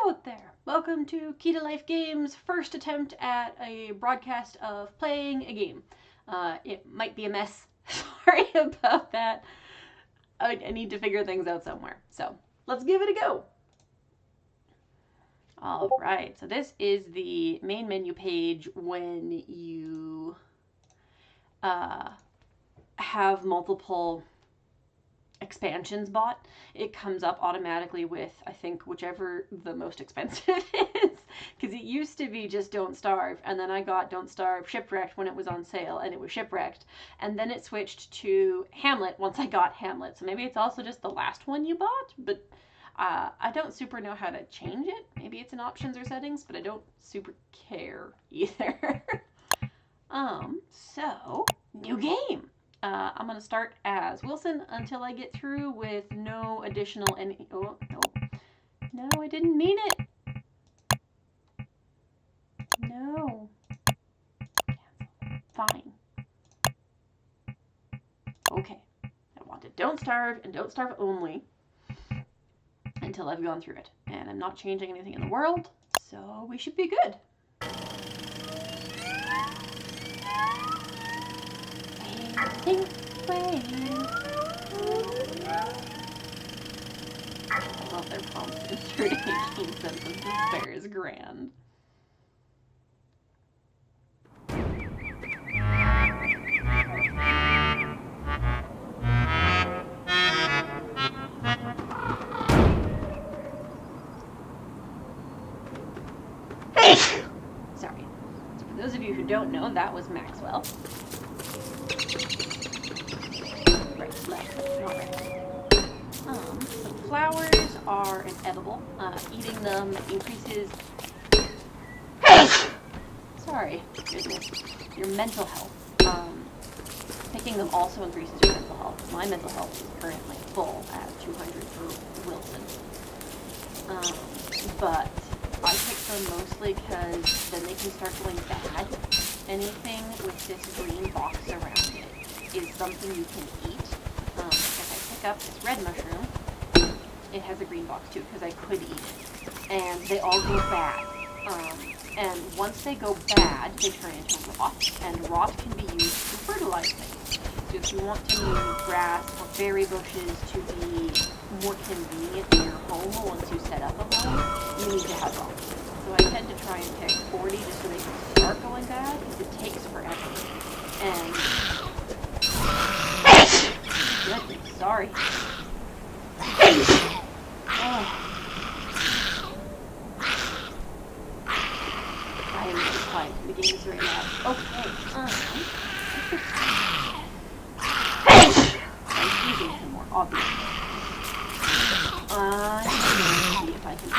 out there! Welcome to Kida Life Games' first attempt at a broadcast of playing a game. It might be a mess. Sorry about that. I need to figure things out somewhere. So, let's give it a go. Alright, so this is the main menu page when you have multiple expansions bought. It comes up automatically with, I think, whichever the most expensive is. Because it used to be just Don't Starve, and then I got Don't Starve Shipwrecked when it was on sale, and it was Shipwrecked. And then it switched to Hamlet once I got Hamlet. So maybe it's also just the last one you bought, but I don't super know how to change it. Maybe it's in options or settings, but I don't super care either. So, new game. I'm going to start as Wilson until I get through with no additional oh, no. No, I didn't mean it. No. Cancel. Fine. Okay. I wanted Don't Starve and Don't Starve only until I've gone through it. And I'm not changing anything in the world, so we should be good. I love their prompts. Inserting 18 cents of despair is grand. Sorry. For those of you who don't know, that was Maxwell. Right, left, not right. The flowers are an edible. Eating them increases... Sorry, goodness. Your mental health. Picking them also increases your mental health. My mental health is currently full at 200 for Wilson. But I pick them mostly because then they can start going bad. Anything with this green box around it is something you can eat. If I pick up this red mushroom, it has a green box too, because I could eat it. And they all go bad. And once they go bad, they turn into rot, and rot can be used to fertilize things. So if you want to move grass or berry bushes to be more convenient in your home once you set up a home, you need to have rot. So I tend to try and pick 40 just so they can start going bad, because it takes forever. And... goodness, sorry. Oh. I am just quiet. The game is very loud. Okay, I'm using him more, obviously. Let's see if I can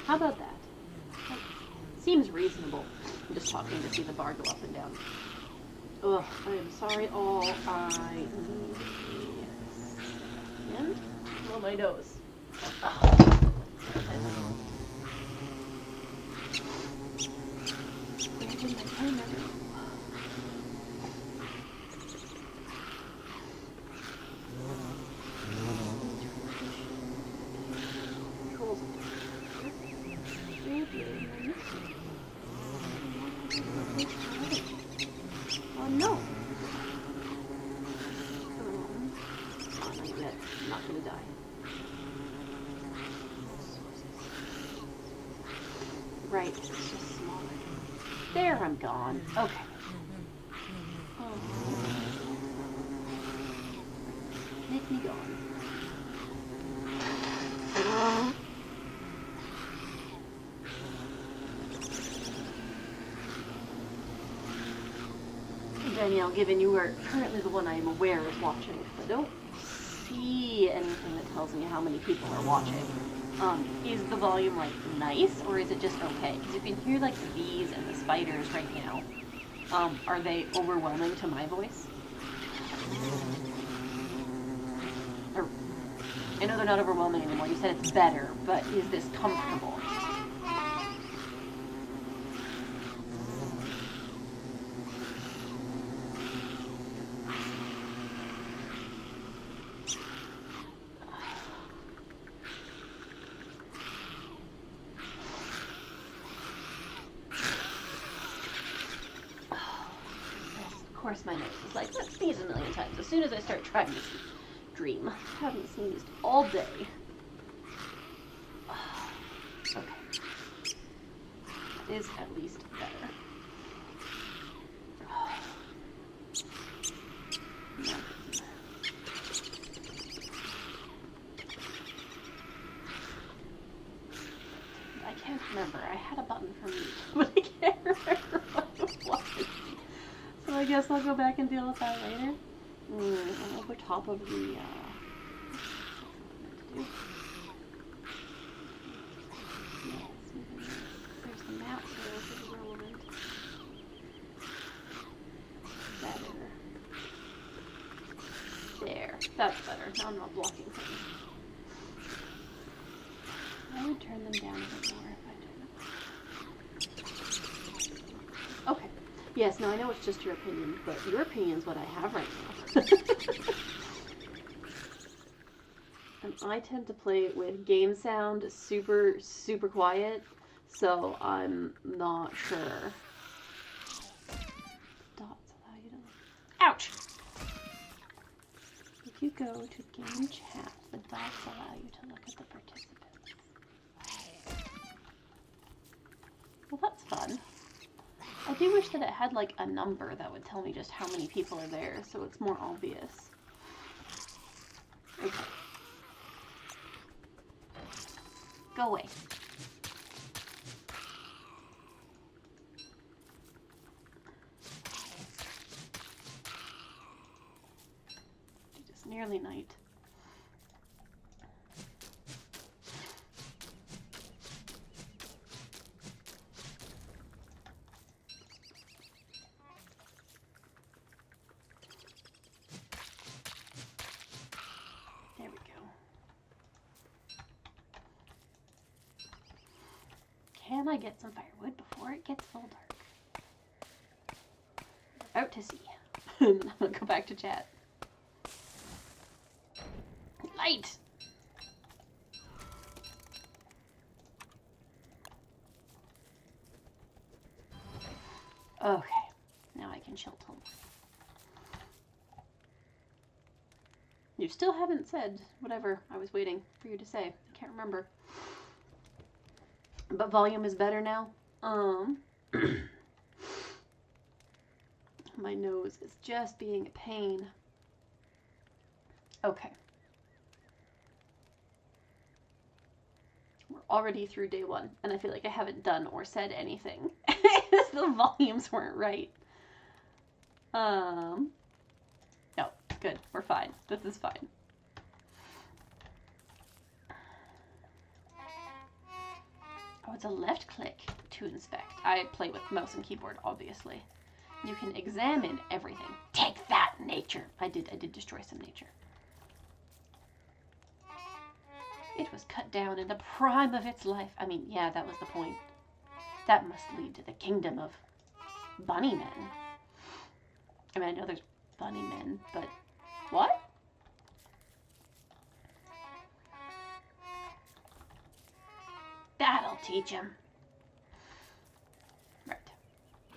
how about that? That seems reasonable. I'm just talking to see the bar go up and down. Ugh, I am sorry, all I need and on my nose. Oh no! I'm not gonna die. Right, it's just smaller. There, I'm gone. Okay. Oh. Make me go. Danielle, given you are currently the one I am aware is watching, I don't see anything that tells me how many people are watching. Is the volume, like, nice, or is it just okay? Because you can hear, like, the bees and the spiders right now. Are they overwhelming to my voice? Or, I know they're not overwhelming anymore. You said it's better, but is this comfortable? Of course my nose is like, let's sneeze a million times as soon as I start trying to dream. I haven't sneezed all day. Okay. That is at least better. I can't remember. I had a button for mute, but I can't remember what it was. So I guess I'll go back and deal with that later. Over top of the, there's the map, so this is relevant. Better. There. That's better. Now I'm not blocking things. I would turn them down a bit more if I turn them. Okay. Yes, no, I know it's just your opinion, but your opinion's what I have right now. And I tend to play it with game sound super, super quiet, so I'm not sure. Dots allow you to... Ouch! If you go to game chat, the dots allow you to look at the participants. Well, that's fun. I do wish that it had, like, a number that would tell me just how many people are there, so it's more obvious. Okay. Go away. It is nearly night. There we go. Can I get some firewood before it gets full dark? We're out to sea. I'm gonna go back to chat. Light! Okay, now I can chill till. You still haven't said whatever I was waiting for you to say. I can't remember. But volume is better now. My nose is just being a pain. Okay. We're already through day one, and I feel like I haven't done or said anything. The volumes weren't right. No, good. We're fine. This is fine. Oh, it's a left click to inspect. I play with mouse and keyboard, obviously. You can examine everything. Take that, nature! I did destroy some nature. It was cut down in the prime of its life. I mean, yeah, that was the point. That must lead to the kingdom of bunny men. I mean, I know there's bunny men, but what? That'll teach him. Right.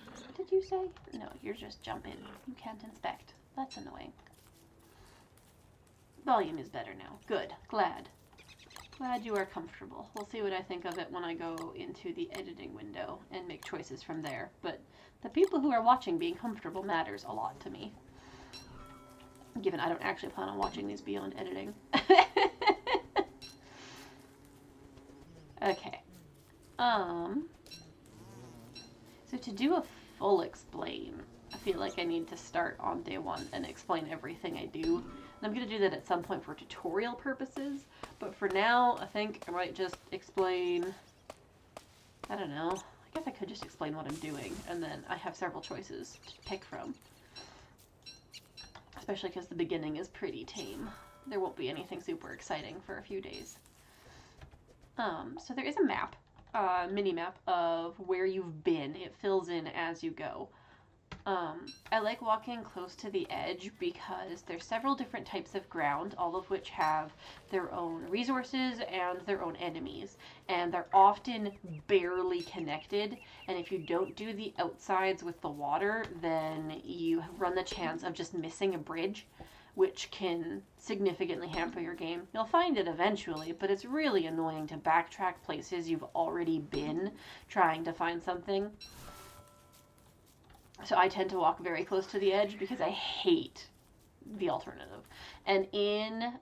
What did you say? No, you're just jumping. You can't inspect. That's annoying. Volume is better now. Good. Glad. Glad you are comfortable. We'll see what I think of it when I go into the editing window and make choices from there. But the people who are watching being comfortable matters a lot to me. Given I don't actually plan on watching these beyond editing. Okay. So to do a full explain, I feel like I need to start on day one and explain everything I do. And I'm going to do that at some point for tutorial purposes. But for now, I think I might just explain, I don't know. I guess I could just explain what I'm doing. And then I have several choices to pick from. Especially because the beginning is pretty tame. There won't be anything super exciting for a few days. So there is a map, mini map of where you've been. It fills in as you go. I like walking close to the edge because there's several different types of ground, all of which have their own resources and their own enemies. And they're often barely connected. And if you don't do the outsides with the water, then you run the chance of just missing a bridge, which can significantly hamper your game. You'll find it eventually, but it's really annoying to backtrack places you've already been trying to find something. So I tend to walk very close to the edge because I hate the alternative. And in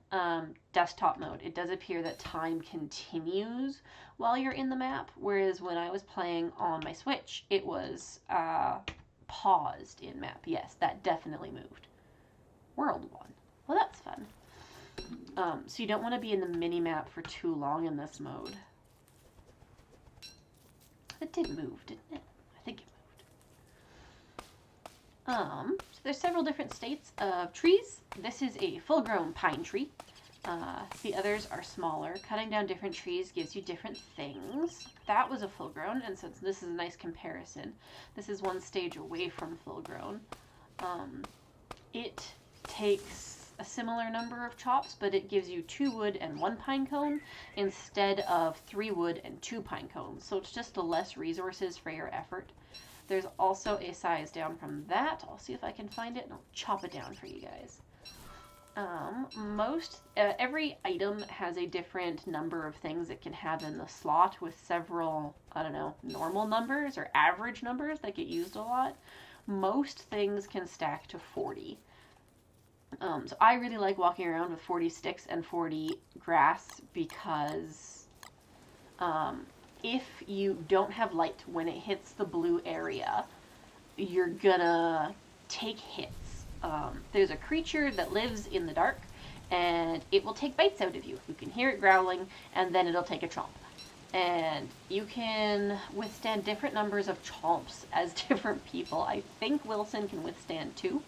desktop mode, it does appear that time continues while you're in the map, whereas when I was playing on my Switch, it was paused in map. Yes, that definitely moved. World 1. Well, that's fun. So you don't want to be in the mini-map for too long in this mode. It did move, didn't it? I think it moved. So there's several different states of trees. This is a full-grown pine tree. The others are smaller. Cutting down different trees gives you different things. That was a full-grown, and so this is a nice comparison. This is one stage away from full-grown. It takes a similar number of chops, but it gives you 2 wood and 1 pine cone instead of 3 wood and 2 pine cones. So it's just less resources for your effort. There's also a size down from that. I'll see if I can find it and I'll chop it down for you guys. Every item has a different number of things it can have in the slot with several, I don't know, normal numbers or average numbers that get used a lot. Most things can stack to 40. So I really like walking around with 40 sticks and 40 grass because if you don't have light when it hits the blue area, you're gonna take hits. There's a creature that lives in the dark and it will take bites out of you. You can hear it growling and then it'll take a chomp. And you can withstand different numbers of chomps as different people. I think Wilson can withstand 2.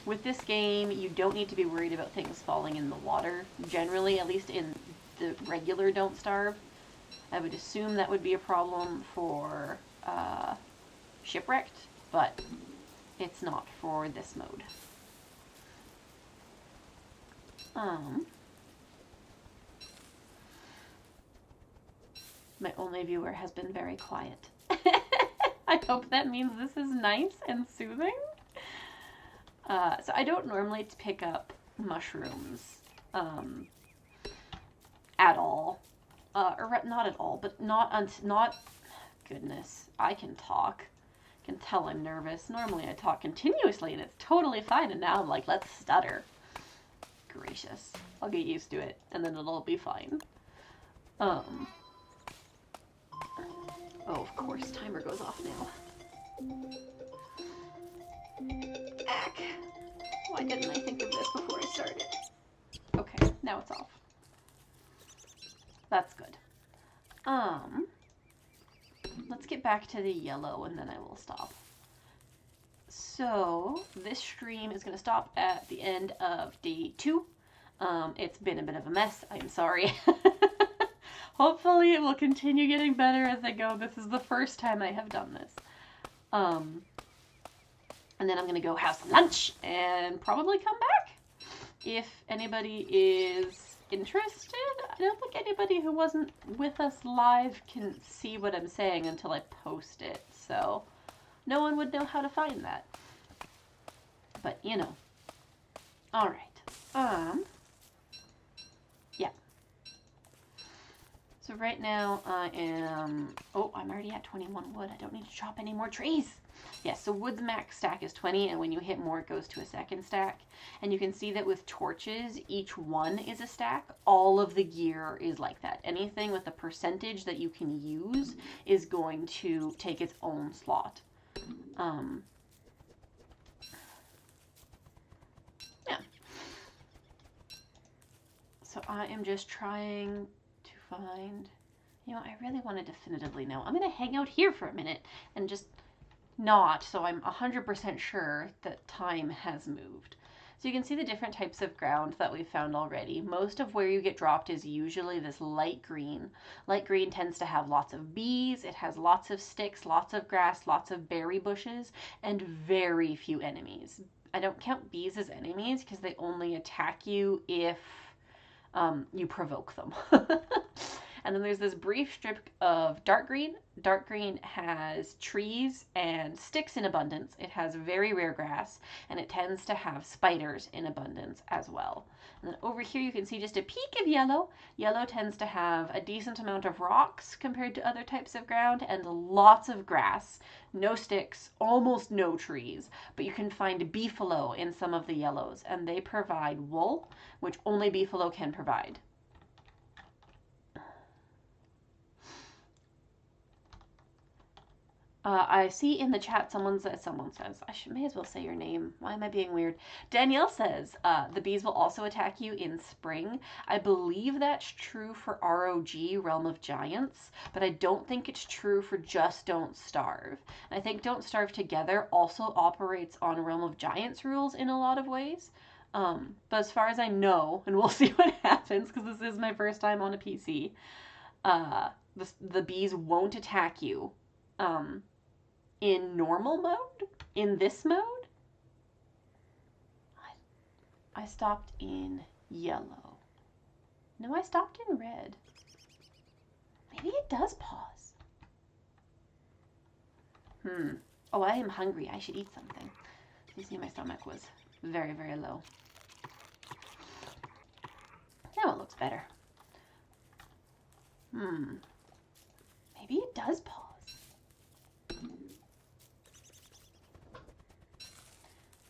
With this game, you don't need to be worried about things falling in the water. Generally, at least in the regular Don't Starve. I would assume that would be a problem for Shipwrecked, but it's not for this mode. My only viewer has been very quiet. I hope that means this is nice and soothing. So I don't normally pick up mushrooms at all. Or not at all, but not, goodness, I can talk. I can tell I'm nervous. Normally I talk continuously and it's totally fine, and now I'm like, let's stutter. Gracious. I'll get used to it, and then it'll be fine. Oh, of course, timer goes off now. Ack. Why didn't I think of this before I started? Okay, now it's off. That's good. Let's get back to the yellow and then I will stop. So, this stream is going to stop at the end of day 2. It's been a bit of a mess. I'm sorry. Hopefully it will continue getting better as I go. This is the first time I have done this. And then I'm going to go have some lunch and probably come back. If anybody is interested, I don't think anybody who wasn't with us live can see what I'm saying until I post it. So no one would know how to find that. But, you know. Alright. Yeah. So right now I am... Oh, I'm already at 21 wood. I don't need to chop any more trees. Yeah, so wood's max stack is 20, and when you hit more, it goes to a second stack. And you can see that with torches, each one is a stack. All of the gear is like that. Anything with a percentage that you can use is going to take its own slot. Yeah. So I am just trying to find, you know, I really want to definitively know. I'm going to hang out here for a minute and just not, so I'm 100% sure that time has moved. So you can see the different types of ground that we've found already. Most of where you get dropped is usually this light green. Light green tends to have lots of bees, it has lots of sticks, lots of grass, lots of berry bushes, and very few enemies. I don't count bees as enemies because they only attack you if you provoke them. And then there's this brief strip of dark green. Dark green has trees and sticks in abundance. It has very rare grass, and it tends to have spiders in abundance as well. And then over here you can see just a peek of yellow. Yellow tends to have a decent amount of rocks compared to other types of ground, and lots of grass. No sticks, almost no trees, but you can find beefalo in some of the yellows, and they provide wool, which only beefalo can provide. I see in the chat someone says, I may as well say your name. Why am I being weird? Danielle says, the bees will also attack you in spring. I believe that's true for ROG, Realm of Giants, but I don't think it's true for just Don't Starve. And I think Don't Starve Together also operates on Realm of Giants rules in a lot of ways. But as far as I know, and we'll see what happens, because this is my first time on a PC, the bees won't attack you. In normal mode? In this mode? I stopped in yellow. No, I stopped in red. Maybe it does pause. Oh, I am hungry. I should eat something. You see, my stomach was very, very low. Now it looks better. Maybe it does pause.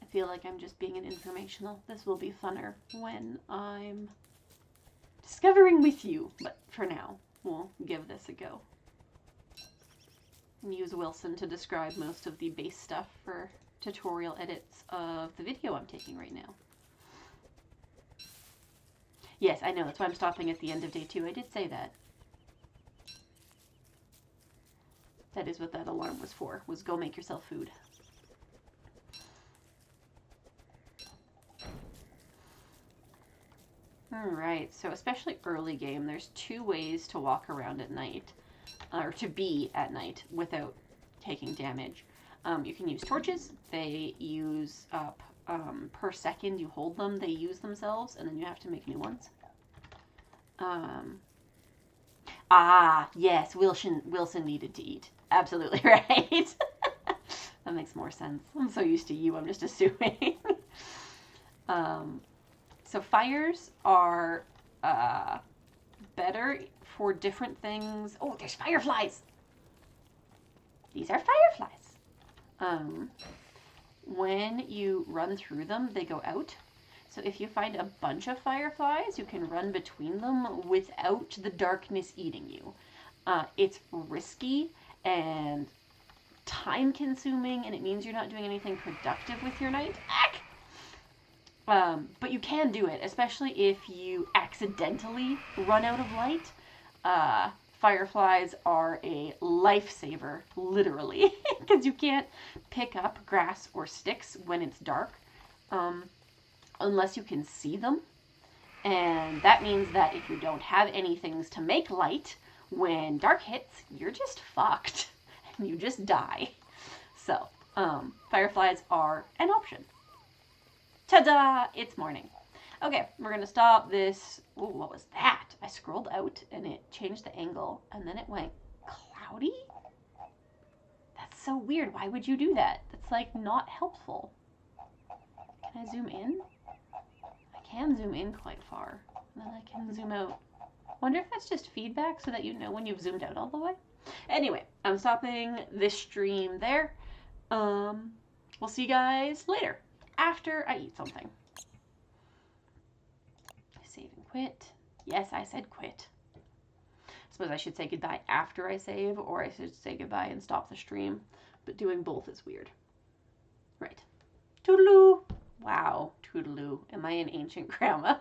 I feel like I'm just being an informational. This will be funner when I'm discovering with you, but for now, we'll give this a go. And use Wilson to describe most of the base stuff for tutorial edits of the video I'm taking right now. Yes, I know, that's why I'm stopping at the end of day 2. I did say that. That is what that alarm was for, was go make yourself food. Alright, so especially early game, there's 2 ways to walk around at night, or to be at night without taking damage. You can use torches. They use up, per second you hold them, they use themselves, and then you have to make new ones. Yes, Wilson needed to eat. Absolutely right. That makes more sense. I'm so used to you, I'm just assuming. So fires are better for different things. Oh, there's fireflies! These are fireflies. When you run through them, they go out. So if you find a bunch of fireflies, you can run between them without the darkness eating you. It's risky and time-consuming, and it means you're not doing anything productive with your night. But you can do it, especially if you accidentally run out of light. Fireflies are a lifesaver, literally, because you can't pick up grass or sticks when it's dark, unless you can see them. And that means that if you don't have any things to make light, when dark hits, you're just fucked, and you just die. So, fireflies are an option. Ta-da! It's morning. Okay, we're going to stop this. Ooh, what was that? I scrolled out and it changed the angle and then it went cloudy? That's so weird. Why would you do that? That's like not helpful. Can I zoom in? I can zoom in quite far. And then I can zoom out. Wonder if that's just feedback so that you know when you've zoomed out all the way? Anyway, I'm stopping this stream there. We'll see you guys later after I eat something. Save and quit. Yes, I said quit. I suppose I should say goodbye after I save, or I should say goodbye and stop the stream. But doing both is weird. Right. Toodaloo. Wow, toodaloo. Am I an ancient grandma?